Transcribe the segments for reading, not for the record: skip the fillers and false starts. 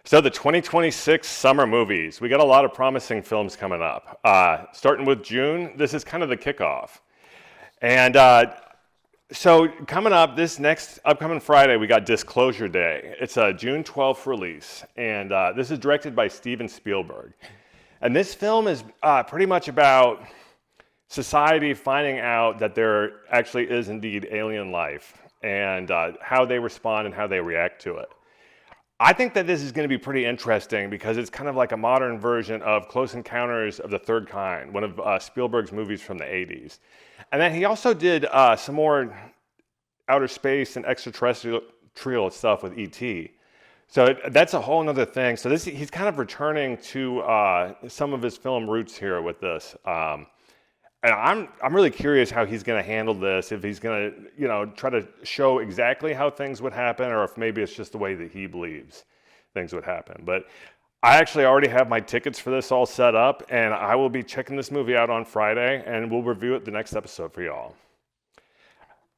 So the 2026 summer movies, we got a lot of promising films coming up. Starting with June, this is kind of the kickoff. And so coming up this next upcoming Friday, we got Disclosure Day. It's a June 12th release, and this is directed by Steven Spielberg. And this film is pretty much about society finding out that there actually is indeed alien life and how they respond and how they react to it. I think that this is going to be pretty interesting because it's kind of like a modern version of Close Encounters of the Third Kind, one of Spielberg's movies from the 80s. And then he also did some more outer space and extraterrestrial stuff with E.T. So that's a whole other thing. So he's kind of returning to some of his film roots here with this. And I'm really curious how he's going to handle this, if he's going to, try to show exactly how things would happen, or if maybe it's just the way that he believes things would happen. But I actually already have my tickets for this all set up, and I will be checking this movie out on Friday, and we'll review it the next episode for y'all.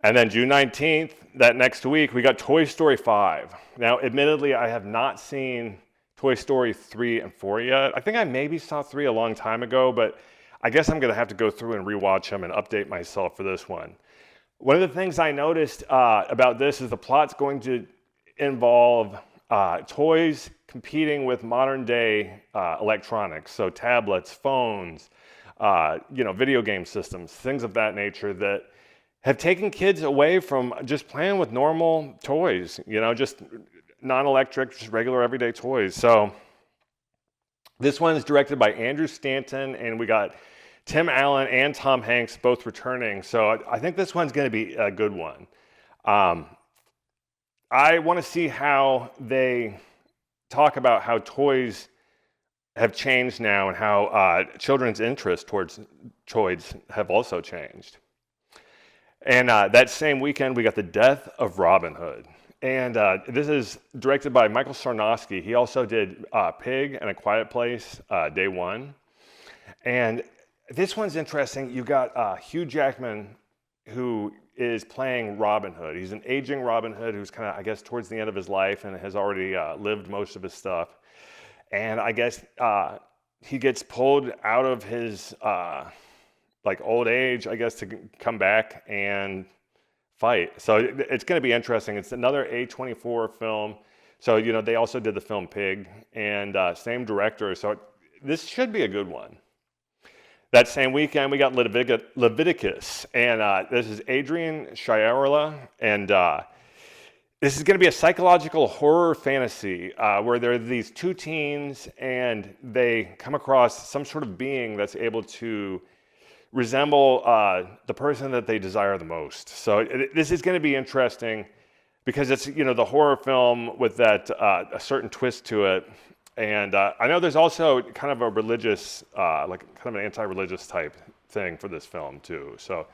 And then June 19th, that next week, we got Toy Story 5. Now, admittedly, I have not seen Toy Story 3 and 4 yet. I think I maybe saw 3 a long time ago, but I guess I'm going to have to go through and rewatch them and update myself for this one. One of the things I noticed about this is the plot's going to involve toys competing with modern day electronics, so tablets, phones, video game systems, things of that nature that have taken kids away from just playing with normal toys, just non-electric, just regular everyday toys. So this one is directed by Andrew Stanton, and we got Tim Allen and Tom Hanks both returning. So I think this one's going to be a good one. I want to see how they talk about how toys have changed now and how children's interest towards toys have also changed. And that same weekend, we got The Death of Robin Hood. And this is directed by Michael Sarnowski. He also did Pig and A Quiet Place, Day One. And this one's interesting. You got Hugh Jackman, who is playing Robin Hood. He's an aging Robin Hood who's kind of, I guess, towards the end of his life and has already lived most of his stuff. And I guess he gets pulled out of his old age, I guess, to come back and fight. So it's going to be interesting. It's another A24 film. So, they also did the film Pig, and same director. So this should be a good one. That same weekend, we got Leviticus, and this is Adrian Chiarella, and this is going to be a psychological horror fantasy where there are these two teens, and they come across some sort of being that's able to resemble the person that they desire the most. So this is going to be interesting because it's, the horror film with that a certain twist to it. And I know there's also kind of a religious, kind of an anti-religious type thing for this film too. So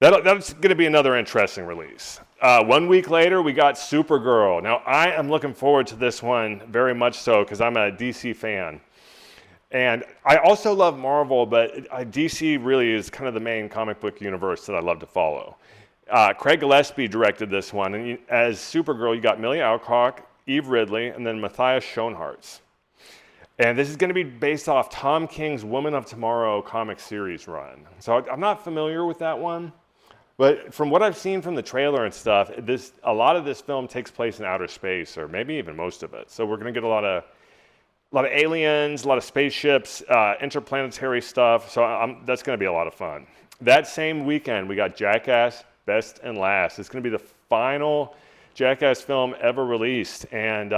that's going to be another interesting release. 1 week later, we got Supergirl. Now, I am looking forward to this one very much so because I'm a DC fan. And I also love Marvel, but DC really is kind of the main comic book universe that I love to follow. Craig Gillespie directed this one, and as Supergirl, you got Millie Alcock, Eve Ridley, and then Matthias Schoenaerts. And this is going to be based off Tom King's Woman of Tomorrow comic series run. So I'm not familiar with that one, but from what I've seen from the trailer and stuff, a lot of this film takes place in outer space, or maybe even most of it. So we're going to get a lot of aliens, a lot of spaceships, interplanetary stuff. So that's going to be a lot of fun. That same weekend, we got Jackass Best and Last. It's going to be the final Jackass film ever released. And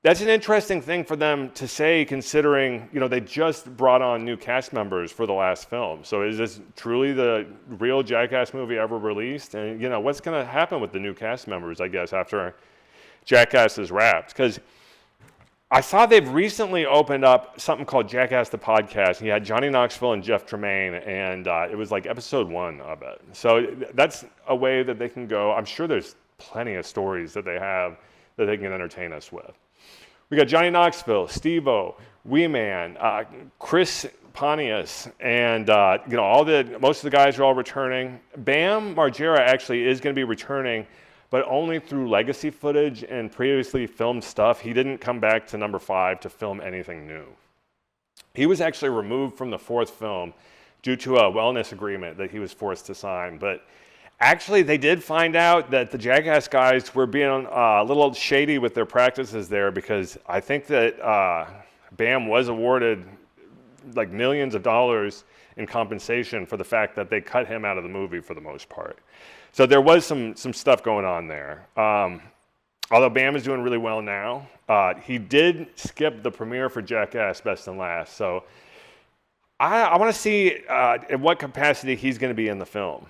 that's an interesting thing for them to say, considering, they just brought on new cast members for the last film. So is this truly the real Jackass movie ever released? And, what's going to happen with the new cast members, I guess, after Jackass is wrapped? Because I saw they've recently opened up something called Jackass the Podcast. You had Johnny Knoxville and Jeff Tremaine, and it was like episode 1 of it. So that's a way that they can go. I'm sure there's plenty of stories that they have that they can entertain us with. We got Johnny Knoxville, Steve-O, Wee Man, Chris Pontius, and most of the guys are all returning. Bam Margera actually is going to be returning, but only through legacy footage and previously filmed stuff. He didn't come back to number 5 to film anything new. He was actually removed from the 4th film due to a wellness agreement that he was forced to sign. But actually, they did find out that the Jackass guys were being a little shady with their practices there, because I think that Bam was awarded like millions of dollars in compensation for the fact that they cut him out of the movie for the most part. So there was some stuff going on there. Although Bam is doing really well now, he did skip the premiere for Jackass Best and Last. So I want to see in what capacity he's going to be in the film.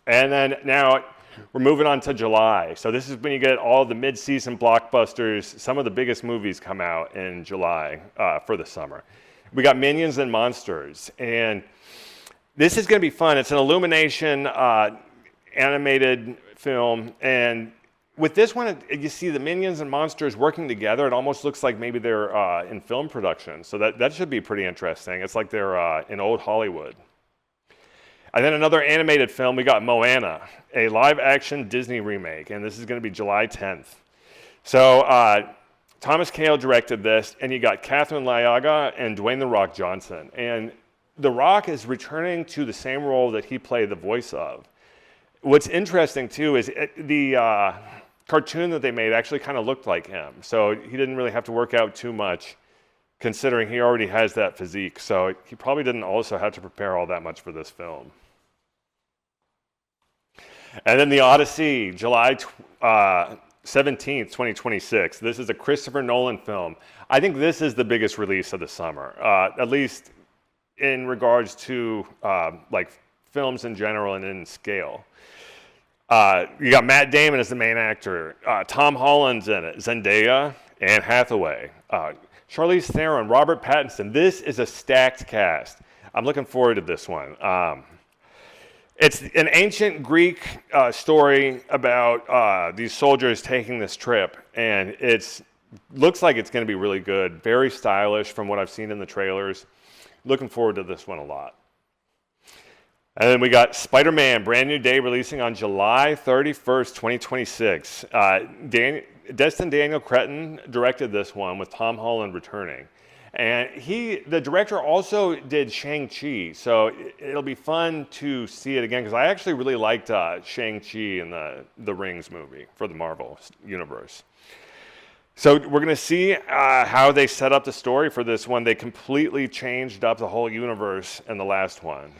And then now we're moving on to July. So this is when you get all the mid-season blockbusters. Some of the biggest movies come out in July for the summer. We got Minions and Monsters. And this is going to be fun. It's an Illumination animated film. And with this one, you see the Minions and Monsters working together. It almost looks like maybe they're in film production. So that should be pretty interesting. It's like they're in old Hollywood. And then another animated film, we got Moana, a live-action Disney remake, and this is going to be July 10th. So Thomas Kail directed this, and you got Catherine Lyaga and Dwayne "The Rock" Johnson. And The Rock is returning to the same role that he played the voice of. What's interesting, too, is the cartoon that they made actually kind of looked like him. So he didn't really have to work out too much, considering he already has that physique. So he probably didn't also have to prepare all that much for this film. And then The Odyssey, July 17th, 2026. This is a Christopher Nolan film. I think this is the biggest release of the summer, at least in regards to like films in general and in scale. You got Matt Damon as the main actor. Tom Holland's in it. Zendaya, Anne Hathaway, Charlize Theron, Robert Pattinson. This is a stacked cast. I'm looking forward to this one. It's an ancient Greek story about these soldiers taking this trip, and it looks like it's going to be really good. Very stylish from what I've seen in the trailers. Looking forward to this one a lot. And then we got Spider-Man, brand new day, releasing on July 31st, 2026. Destin Daniel Cretton directed this one with Tom Holland returning. And the director also did Shang-Chi, so it'll be fun to see it again, because I actually really liked Shang-Chi in the Rings movie for the Marvel universe. So we're going to see how they set up the story for this one. They completely changed up the whole universe in the last one.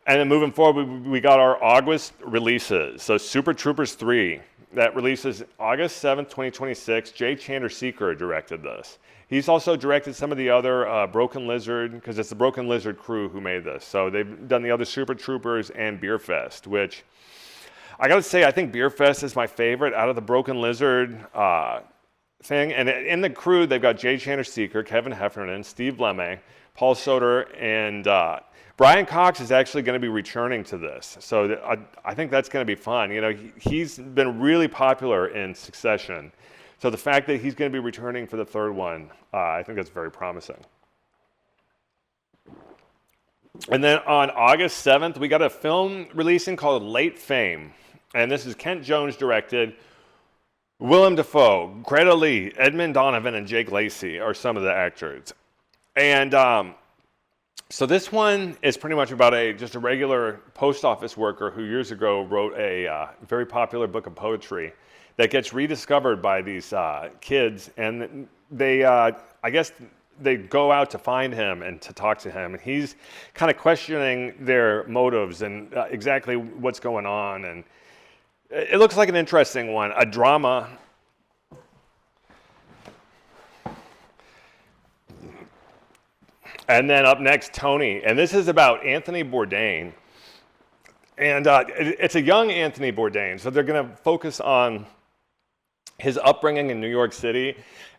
And then moving forward, we got our August releases. So Super Troopers 3, that releases August 7th, 2026. Jay Chandrasekhar directed this. He's also directed some of the other Broken Lizard, because it's the Broken Lizard crew who made this. So they've done the other Super Troopers and Beer Fest, which I got to say, I think Beer Fest is my favorite out of the Broken Lizard thing. And in the crew, they've got Jay Chandrasekhar, Kevin Heffernan, Steve Lemme, Paul Soter, and Brian Cox is actually going to be returning to this. So I think that's going to be fun. You know, he's been really popular in Succession. So the fact that he's going to be returning for the third one, I think that's very promising. And then on August 7th, we got a film releasing called Late Fame. And this is Kent Jones directed. Willem Dafoe, Greta Lee, Edmund Donovan, and Jake Lacey are some of the actors. And so this one is pretty much about just a regular post office worker who years ago wrote a very popular book of poetry that gets rediscovered by these kids, and they, I guess, they go out to find him and to talk to him, and he's kind of questioning their motives and exactly what's going on, and it looks like an interesting one, a drama. And then up next, Tony, and this is about Anthony Bourdain, and it's a young Anthony Bourdain, so they're going to focus on his upbringing in New York City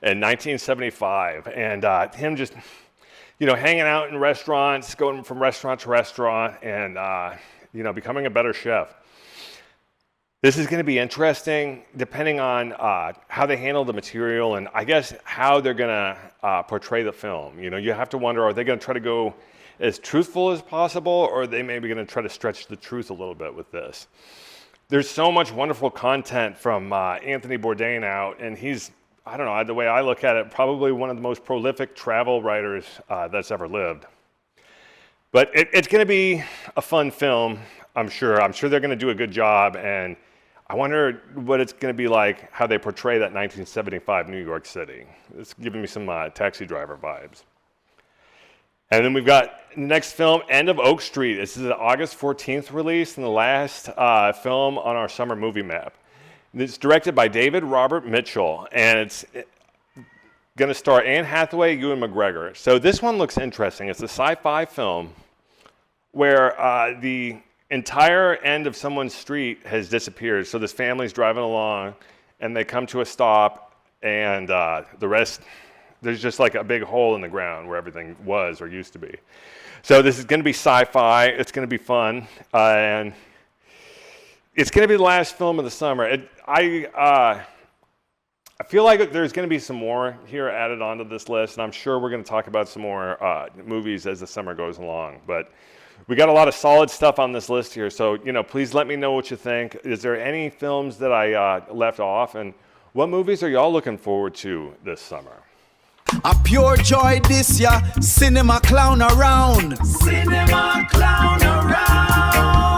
in 1975, and him just, hanging out in restaurants, going from restaurant to restaurant, and, becoming a better chef. This is going to be interesting, depending on how they handle the material, and I guess how they're going to portray the film. You have to wonder, are they going to try to go as truthful as possible, or are they maybe going to try to stretch the truth a little bit with this? there's so much wonderful content from Anthony Bourdain out, and he's, I don't know, the way I look at it, probably one of the most prolific travel writers that's ever lived. But it's going to be a fun film, I'm sure. I'm sure they're going to do a good job, and I wonder what it's going to be like, how they portray that 1975 New York City. It's giving me some Taxi Driver vibes. And then we've got next film, End of Oak Street. This is an August 14th release and the last film on our summer movie map. It's directed by David Robert Mitchell, and it's going to star Anne Hathaway, Ewan McGregor. So this one looks interesting. It's a sci-fi film where the entire end of someone's street has disappeared. So this family's driving along, and they come to a stop, and the rest, there's just like a big hole in the ground where everything was or used to be. So this is going to be sci-fi. It's going to be fun, and it's going to be the last film of the summer. I feel like there's going to be some more here added onto this list, and I'm sure we're going to talk about some more movies as the summer goes along. But we got a lot of solid stuff on this list here, so please let me know what you think. Is there any films that I left off, and what movies are y'all looking forward to this summer? A pure joy this year, cinema clown around. Cinema clown around.